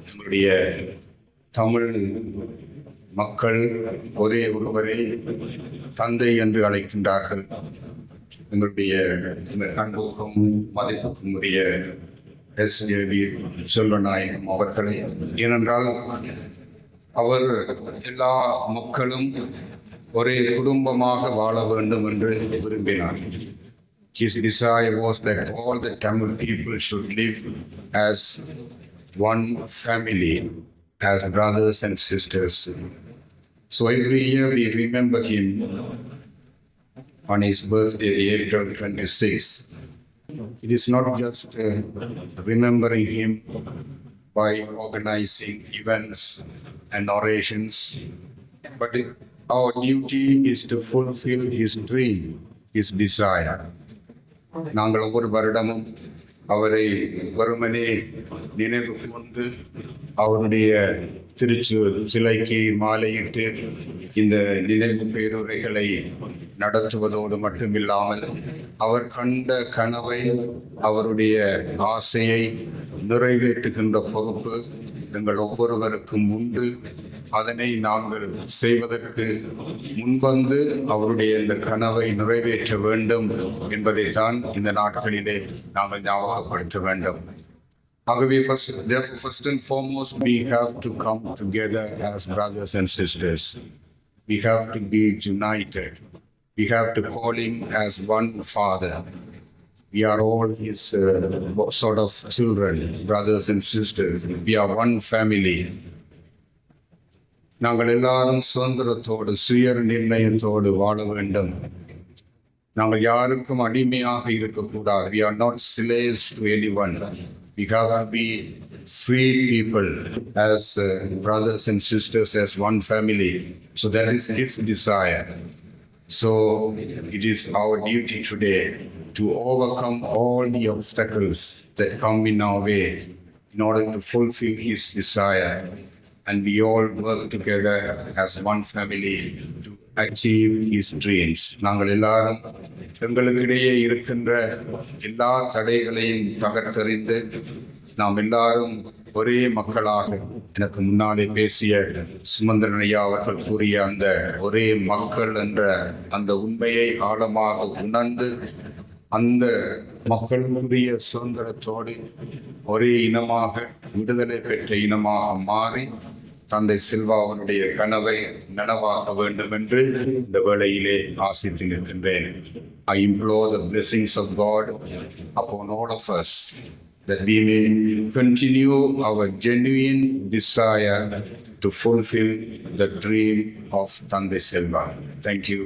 நம்முடைய தமிழ் மக்கள் ஒரே ஒருவரை தந்தை என்று அழைக்கின்றார்கள். எங்களுடைய அன்புக்கும் மதிப்புக்கும் உரிய எஸ்.ஜே.வி. செல்வநாயகம் அவர்களை, ஏனென்றால் அவர் எல்லா மக்களும் ஒரே குடும்பமாக வாழ வேண்டும் என்று விரும்பினார். His desire was that all the Tamil people should live as one family, as brothers and sisters. So every year we remember him on his birthday, April 26th. It is not just remembering him by organizing events and orations, but our duty is to fulfill his dream, his desire. நாங்கள் ஒவ்வொரு வருடமும் அவரை வெறுமனே நினைவு கொண்டு அவருடைய சிலைக்கு மாலையிட்டு இந்த நினைவு பேருரைகளை நடத்துவதோடு மட்டுமில்லாமல் அவர் கண்ட கனவை, அவருடைய ஆசையை நிறைவேற்றுகின்ற பொறுப்பு எங்கள் ஒவ்வொருவருக்கும் உண்டு. அதனை நாங்கள் செய்வதற்கு முன்வந்து அவருடைய இந்த கனவை நிறைவேற்ற வேண்டும் என்பதைத்தான் இந்த நாட்களிலே நாங்கள் ஞாபகப்படுத்த வேண்டும். ஆகவே first and foremost we have to come together as brothers and sisters. We have to be united. We have to call him as one Father. We are all his sort of children, brothers and sisters. We are one family. நாங்கள் எல்லாரும் சுதந்திரத்தோடு சுய நிர்ணயத்தோடு வாழ வேண்டும். நாங்கள் யாருக்கும் அடிமையாக இருக்கக்கூடாது. We are not slaves to anyone. We have to be free people as brothers and sisters, as one family. So that is his desire. So it is our duty today to overcome all the obstacles that come in our way in order to fulfill his desire. And we all work together as one family to achieve his dreams. நாங்கள் எல்லாரும் எங்களுக்கிடையே இருக்கின்ற எல்லா தடைகளையும் தகர்த்தெறிந்து நாம் எல்லாரும் ஒரே மக்களாக, எனக்கு முன்னாலே பேசிய சுமந்திரன் ஐயா அவர்கள் கூறிய அந்த ஒரே மக்கள் என்ற அந்த உண்மையை ஆழமாக உணர்ந்து அந்த மக்களுக்குரிய சுதந்திரத்தோடு ஒரே இனமாக, விடுதலை பெற்ற இனமாக மாறி தந்தை சில்வாவினுடைய கனவை நனவாக்க வேண்டும் என்று இந்த வேளையிலே ஆசித்து நிற்கின்றேன். I implore the blessings of God upon all of us, that we may continue our genuine desire to fulfill the dream of Thandai Selva. Thank you.